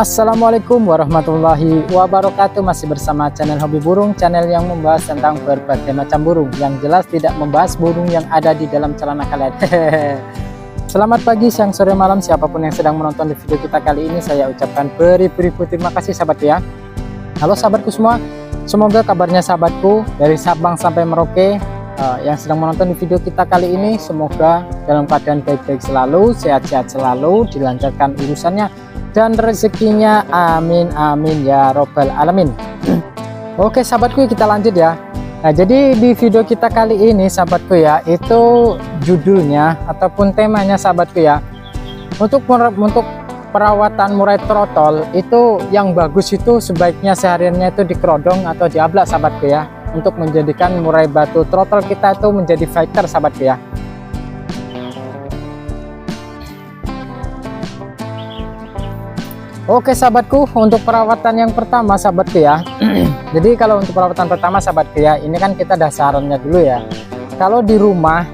Assalamualaikum warahmatullahi wabarakatuh. Masih bersama channel Hobi Burung, channel yang membahas tentang berbagai macam burung, yang jelas tidak membahas burung yang ada di dalam celana kalian. Selamat pagi, siang, sore, malam, siapapun yang sedang menonton di video kita kali ini, saya ucapkan beribu-ribu terima kasih sahabat ya. Halo sahabatku semua, semoga kabarnya sahabatku dari Sabang sampai Merauke yang sedang menonton di video kita kali ini, semoga dalam keadaan baik-baik selalu, sehat-sehat selalu, dilancarkan urusannya dan rezekinya, amin amin ya robbal alamin. Oke sahabatku, kita lanjut ya. Nah, jadi di video kita kali ini sahabatku ya, itu judulnya ataupun temanya sahabatku ya, untuk perawatan murai trotol itu yang bagus itu sebaiknya sehariannya itu dikerodong atau diablak sahabatku ya, untuk menjadikan murai batu trotol kita itu menjadi fighter sahabatku ya. Oke sahabatku, untuk perawatan yang pertama sahabatku ya. Jadi kalau untuk perawatan pertama sahabatku ya, ini kan kita dasarannya dulu ya. Kalau di rumah,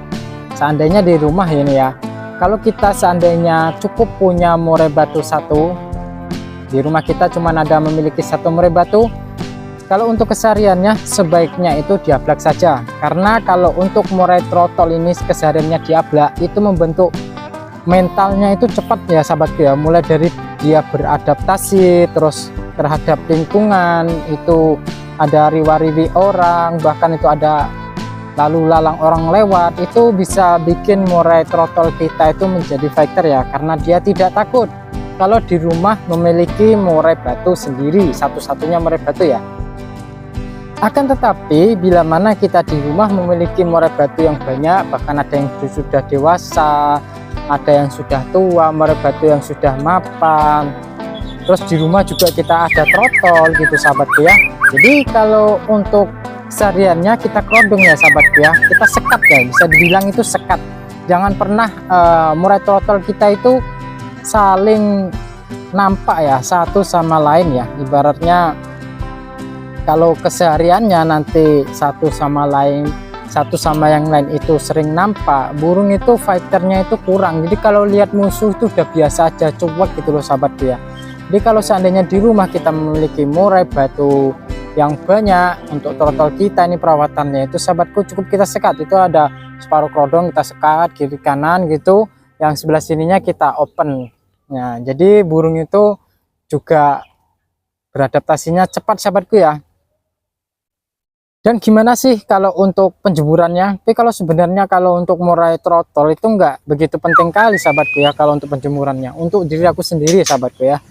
seandainya di rumah ini ya, kalau kita seandainya cukup punya murai batu satu, di rumah kita cuma ada memiliki satu murai batu, kalau untuk kesehariannya sebaiknya itu diablak saja. Karena kalau untuk murai trotol ini kesehariannya diablak, itu membentuk mentalnya itu cepat ya sahabatku ya, mulai dari dia beradaptasi terus terhadap lingkungan, itu ada riwa-riwi orang, bahkan itu ada lalu lalang orang lewat, itu bisa bikin murai trotol kita itu menjadi fighter ya, karena dia tidak takut kalau di rumah memiliki murai batu sendiri, satu-satunya murai batu ya. Akan tetapi bila mana kita di rumah memiliki murai batu yang banyak, bahkan ada yang sudah dewasa, ada yang sudah tua, murai batu yang sudah mapan, terus di rumah juga kita ada trotol gitu sahabatku ya. Jadi kalau untuk sehariannya kita kerodong ya sahabatku ya, kita sekat ya, bisa dibilang itu sekat. Jangan pernah murai trotol kita itu saling nampak ya satu sama lain ya. Ibaratnya kalau kesehariannya nanti satu sama yang lain itu sering nampak, burung itu fighternya itu kurang. Jadi kalau lihat musuh itu udah biasa aja, cuek gitu loh sahabatku ya. Jadi kalau seandainya di rumah kita memiliki murai batu yang banyak, untuk trotol kita ini perawatannya itu sahabatku cukup kita sekat. Itu ada separuh kerodong kita sekat kiri kanan gitu, yang sebelah sininya kita open. Nah, jadi burung itu juga beradaptasinya cepat sahabatku ya. Dan gimana sih kalau untuk penjemurannya? Tapi kalau sebenarnya kalau untuk murai trotol itu enggak begitu penting kali sahabatku ya kalau untuk penjemurannya. Untuk diri aku sendiri sahabatku ya,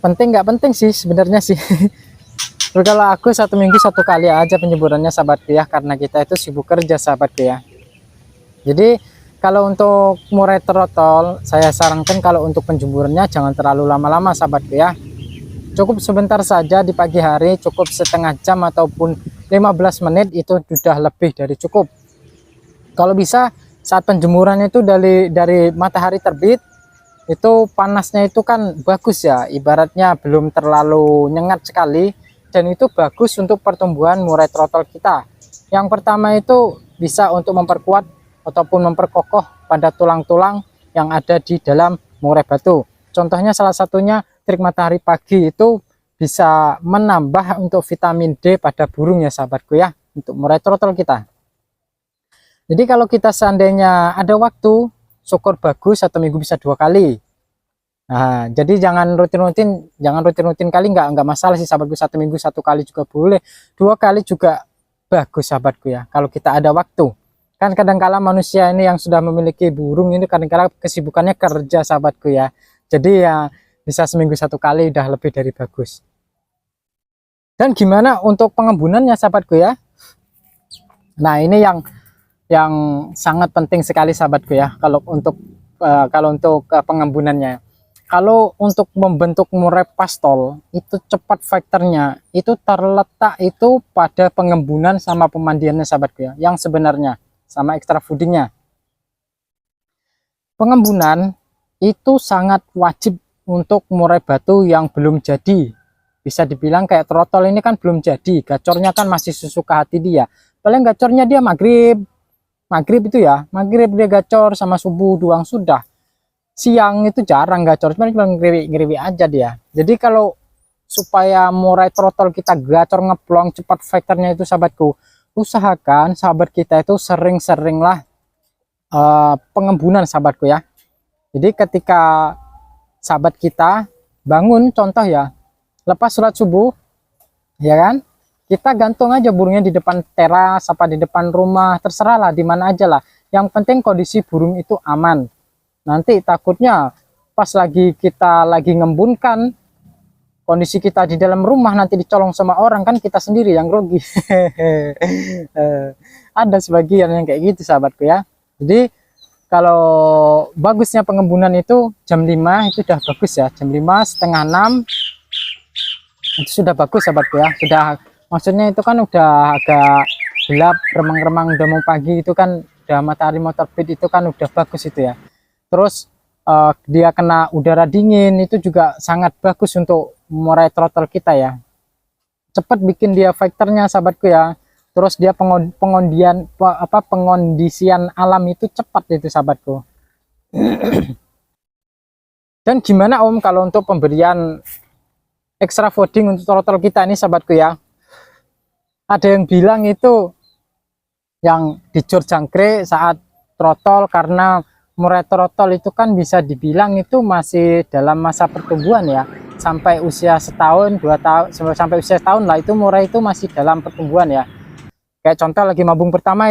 penting nggak penting sih sebenarnya sih. Kalau aku 1 minggu 1 kali aja penjemurannya sahabatku ya, karena kita itu sibuk kerja sahabatku ya. Jadi kalau untuk murai trotol saya sarankan kalau untuk penjemurannya jangan terlalu lama-lama sahabatku ya. Cukup sebentar saja di pagi hari, cukup setengah jam ataupun 15 menit itu sudah lebih dari cukup. Kalau bisa saat penjemuran itu dari matahari terbit, itu panasnya itu kan bagus ya, ibaratnya belum terlalu nyengat sekali, dan itu bagus untuk pertumbuhan murai trotol kita. Yang pertama itu bisa untuk memperkuat ataupun memperkokoh pada tulang-tulang yang ada di dalam murai batu. Contohnya salah satunya trik matahari pagi itu bisa menambah untuk vitamin D pada burung ya sahabatku ya, untuk murai trotol kita. Jadi kalau kita seandainya ada waktu, syukur bagus 1 minggu bisa 2 kali. Nah, jadi jangan rutin kali, nggak masalah sih sahabatku. 1 minggu 1 kali juga boleh, 2 kali juga bagus sahabatku ya, kalau kita ada waktu. Kan kadang-kala manusia ini yang sudah memiliki burung ini kadang-kala kesibukannya kerja sahabatku ya. Jadi ya bisa 1 minggu 1 kali udah lebih dari bagus. Dan gimana untuk pengembunannya sahabatku ya? Nah, ini yang sangat penting sekali sahabatku ya, kalau untuk pengembunannya. Kalau untuk membentuk murai pastol itu cepat fighternya itu terletak itu pada pengembunan sama pemandiannya sahabatku ya, yang sebenarnya sama extra foodingnya. Pengembunan itu sangat wajib untuk murai batu yang belum jadi. Bisa dibilang kayak trotol ini kan belum jadi, gacornya kan masih sesuka hati dia. Paling gacornya dia maghrib itu ya, maghrib dia gacor sama subuh doang sudah. siang itu jarang gacor, cuma ngeriwi aja dia. Jadi kalau supaya murai trotol kita gacor ngeplong cepat fighternya itu sahabatku, usahakan sahabat kita itu sering-seringlah pengembunan sahabatku ya. Jadi ketika sahabat kita bangun, contoh ya, lepas sholat subuh ya kan, kita gantung aja burungnya di depan teras apa di depan rumah, terserah lah di mana aja lah, yang penting kondisi burung itu aman. Nanti takutnya pas kita lagi ngembunkan, kondisi kita di dalam rumah nanti dicolong sama orang, kan kita sendiri yang rugi. Ada sebagian yang kayak gitu sahabatku ya. Jadi kalau bagusnya pengembunan itu jam 5 itu udah bagus ya, jam 5 setengah 6 itu sudah bagus sahabatku ya. Sudah, maksudnya itu kan udah agak gelap, remang-remang, udah mau pagi, itu kan udah matahari mau terbit, itu kan udah bagus itu ya. Terus dia kena udara dingin itu juga sangat bagus untuk murai trotol kita ya, cepat bikin dia fighternya sahabatku ya. Terus dia pengondisian alam itu cepat itu sahabatku. Dan gimana Om kalau untuk pemberian extra fooding untuk trotol kita ini sahabatku ya, ada yang bilang itu yang dijor jangkrik saat trotol, karena murai trotol itu kan bisa dibilang itu masih dalam masa pertumbuhan ya, sampai usia setahun 2 tahun sampai usia setahun lah, itu murai itu masih dalam pertumbuhan ya. Kayak contoh lagi mabung pertama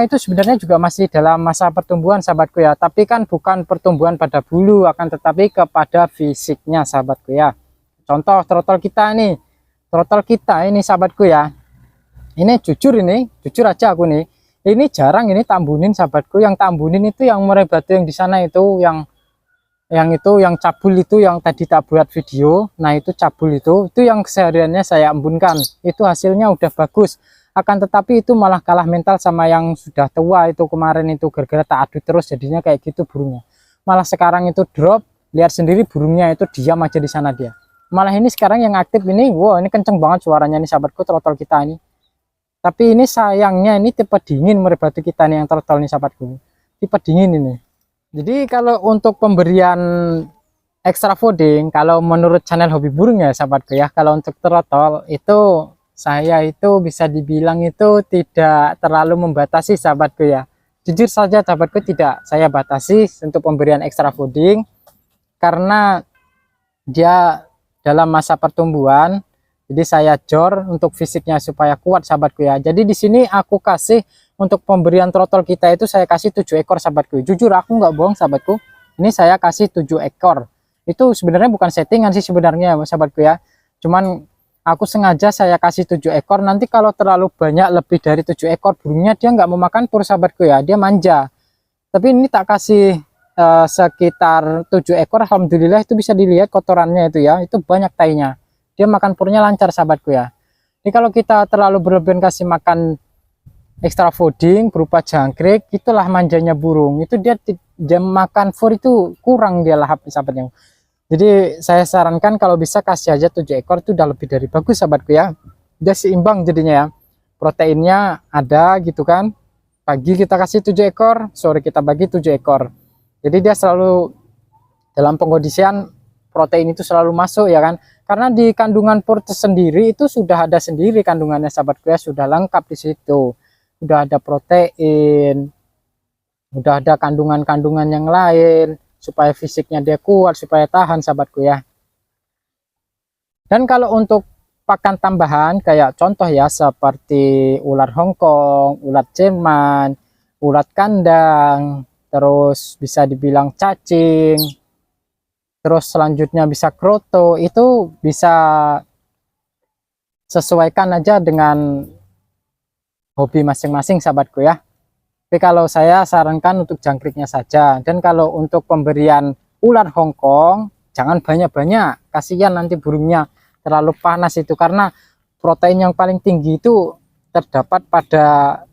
itu sebenarnya juga masih dalam masa pertumbuhan sahabatku ya, tapi kan bukan pertumbuhan pada bulu, akan tetapi kepada fisiknya sahabatku ya. Contoh trotol kita ini sahabatku ya, ini jujur aja aku nih, ini jarang ini tambunin sahabatku. Yang tambunin itu yang murai batu yang di sana itu, yang cabul itu yang tadi tak buat video. Nah itu cabul itu yang kesehariannya saya embunkan, itu hasilnya udah bagus. Akan tetapi itu malah kalah mental sama yang sudah tua itu kemarin itu, gara-gara tak adu terus jadinya kayak gitu burungnya. Malah sekarang itu drop, lihat sendiri burungnya itu diam aja di sana dia. Malah ini sekarang yang aktif ini, wow ini kenceng banget suaranya nih sahabatku trotol kita ini. Tapi ini sayangnya ini tipe dingin murai batu kita nih yang trotol nih sahabatku, tipe dingin ini. Jadi kalau untuk pemberian extra fooding, kalau menurut channel hobi burung ya sahabatku ya, kalau untuk trotol itu saya itu bisa dibilang itu tidak terlalu membatasi sahabatku ya. Jujur saja sahabatku, tidak saya batasi untuk pemberian extra fooding, karena dia dalam masa pertumbuhan. Jadi saya jor untuk fisiknya supaya kuat sahabatku ya. Jadi di sini aku kasih untuk pemberian trotol kita itu saya kasih 7 ekor sahabatku. Jujur aku nggak bohong sahabatku, ini saya kasih 7 ekor. Itu sebenarnya bukan settingan sih sebenarnya sahabatku ya, cuman aku sengaja saya kasih 7 ekor. Nanti kalau terlalu banyak lebih dari 7 ekor burungnya dia nggak mau makan pur sahabatku ya, dia manja. Tapi ini tak kasih sekitar 7 ekor, alhamdulillah itu bisa dilihat kotorannya itu ya, itu banyak tainya, dia makan purnya lancar sahabatku ya. Ini kalau kita terlalu berlebihan kasih makan extra fooding berupa jangkrik, itulah manjanya burung, itu dia makan fur itu kurang dia lahap sahabatnya. Jadi saya sarankan kalau bisa kasih aja 7 ekor, itu udah lebih dari bagus sahabatku ya. Dia seimbang jadinya ya, proteinnya ada gitu kan. Pagi kita kasih 7 ekor, sore kita bagi 7 ekor. Jadi dia selalu dalam pengkondisian protein itu selalu masuk ya kan. Karena di kandungan pur sendiri itu sudah ada sendiri kandungannya sahabatku ya, sudah lengkap di situ. Udah ada protein, udah ada kandungan-kandungan yang lain supaya fisiknya dia kuat, supaya tahan sahabatku ya. Dan kalau untuk pakan tambahan kayak contoh ya seperti ular Hongkong, ular Jerman, ulat kandang, terus bisa dibilang cacing, terus selanjutnya bisa kroto, itu bisa sesuaikan aja dengan hobi masing-masing sahabatku ya. Tapi kalau saya sarankan untuk jangkriknya saja. Dan kalau untuk pemberian ular Hongkong jangan banyak-banyak, kasihan nanti burungnya terlalu panas itu, karena protein yang paling tinggi itu terdapat pada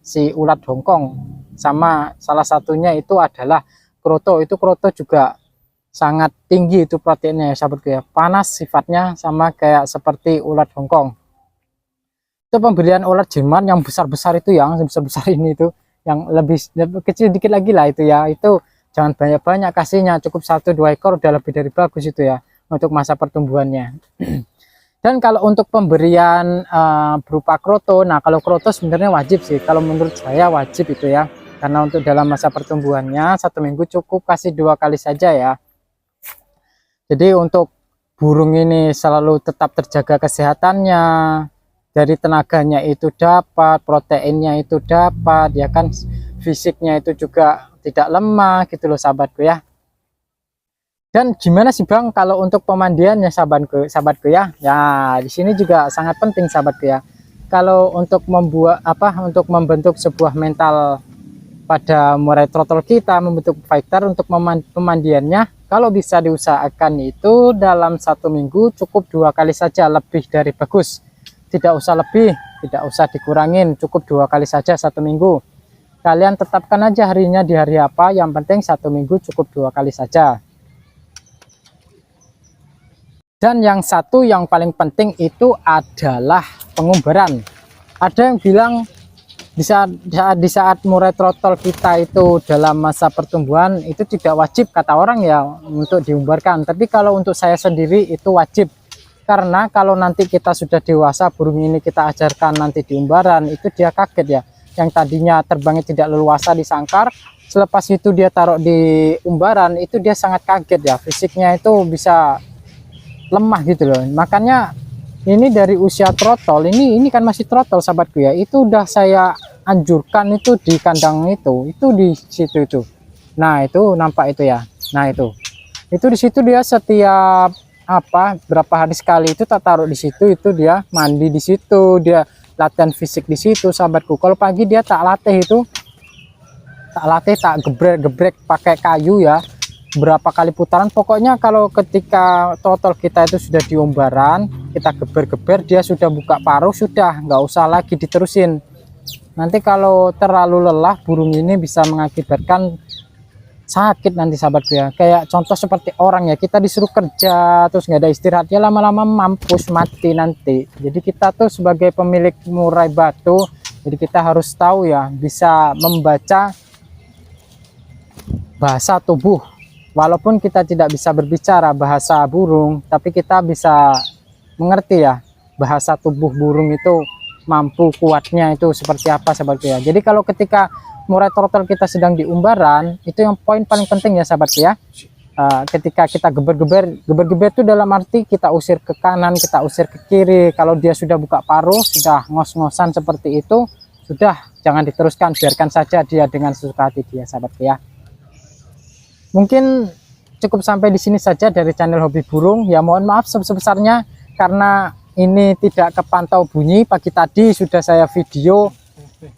si ulat Hongkong, sama salah satunya itu adalah kroto. Itu kroto juga sangat tinggi itu proteinnya ya sahabatku ya, panas sifatnya sama kayak seperti ulat Hongkong. Itu pemberian ulat Jerman yang besar-besar itu, yang besar-besar ini itu, yang lebih kecil dikit lagi lah itu ya, itu Jangan banyak-banyak kasihnya, cukup 1-2 ekor udah lebih dari bagus itu ya untuk masa pertumbuhannya. Dan kalau untuk pemberian berupa kroto, nah kalau kroto sebenarnya wajib sih, kalau menurut saya wajib itu ya, karena untuk dalam masa pertumbuhannya 1 minggu cukup kasih 2 kali saja ya. Jadi untuk burung ini selalu tetap terjaga kesehatannya, dari tenaganya itu dapat, proteinnya itu dapat, ya kan, fisiknya itu juga tidak lemah gitu loh sahabatku ya. Dan gimana sih Bang kalau untuk pemandiannya sahabatku ya? Ya, di sini juga sangat penting sahabatku ya. Kalau untuk untuk membentuk sebuah mental pada murai trotol kita, membentuk fighter untuk pemandiannya, kalau bisa diusahakan itu dalam 1 minggu cukup 2 kali saja, lebih dari bagus. Tidak usah lebih, tidak usah dikurangin, cukup 2 kali saja 1 minggu. Kalian tetapkan aja harinya di hari apa, yang penting 1 minggu cukup 2 kali saja. Dan yang satu yang paling penting itu adalah pengumbaran. Ada yang bilang di saat murai trotol kita itu dalam masa pertumbuhan itu tidak wajib, kata orang ya, untuk diumbarkan. Tapi kalau untuk saya sendiri itu wajib. Karena kalau nanti kita sudah dewasa, burung ini kita ajarkan nanti di umbaran, itu dia kaget ya. Yang tadinya terbangnya tidak leluasa di sangkar, selepas itu dia taruh di umbaran, itu dia sangat kaget ya. Fisiknya itu bisa lemah gitu loh. Makanya ini dari usia trotol, ini kan masih trotol sahabatku ya, itu udah saya anjurkan itu di kandang itu di situ itu. Nah itu nampak itu ya, nah itu di situ dia setiap berapa hari sekali itu tak taruh di situ, itu dia mandi di situ, dia latihan fisik di situ sahabatku. Kalau pagi dia tak latih tak gebrek pakai kayu ya, berapa kali putaran. Pokoknya kalau ketika trotol kita itu sudah di umbaran, kita geber-geber, dia sudah buka paruh, sudah nggak usah lagi diterusin. Nanti kalau terlalu lelah, burung ini bisa mengakibatkan sakit nanti sahabatku ya. Kayak contoh seperti orang ya, kita disuruh kerja terus nggak ada istirahat, dia lama-lama mampus mati nanti. Jadi kita tuh sebagai pemilik murai batu, jadi kita harus tahu ya, bisa membaca bahasa tubuh. Walaupun kita tidak bisa berbicara bahasa burung, tapi kita bisa mengerti ya bahasa tubuh burung itu, mampu kuatnya itu seperti apa sahabatku ya. Jadi kalau ketika murai trotol kita sedang di umbaran, itu yang poin paling penting ya sahabatku ya. Ketika kita geber-geber itu dalam arti kita usir ke kanan, kita usir ke kiri. Kalau dia sudah buka paruh, sudah ngos-ngosan seperti itu, sudah jangan diteruskan, biarkan saja dia dengan sesuka hati dia sahabatku ya. Mungkin cukup sampai di sini saja dari channel Hobi Burung ya. Mohon maaf sebesar-besarnya karena ini tidak kepantau bunyi. Pagi tadi sudah saya video,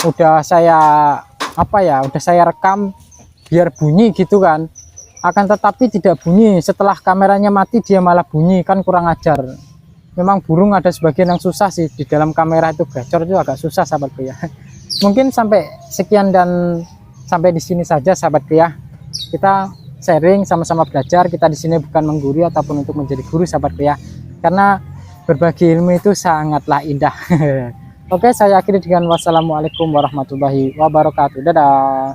udah saya rekam biar bunyi gitu kan, akan tetapi tidak bunyi. Setelah kameranya mati dia malah bunyi, kan kurang ajar. Memang burung ada sebagian yang susah sih, di dalam kamera itu gacor itu agak susah sahabatku ya. Mungkin sampai sekian dan sampai di sini saja sahabatku ya. Kita sharing sama-sama belajar, kita di sini bukan menggurui ataupun untuk menjadi guru sahabatku ya, karena berbagi ilmu itu sangatlah indah. Oke, saya akhiri dengan wassalamualaikum warahmatullahi wabarakatuh. Dadah.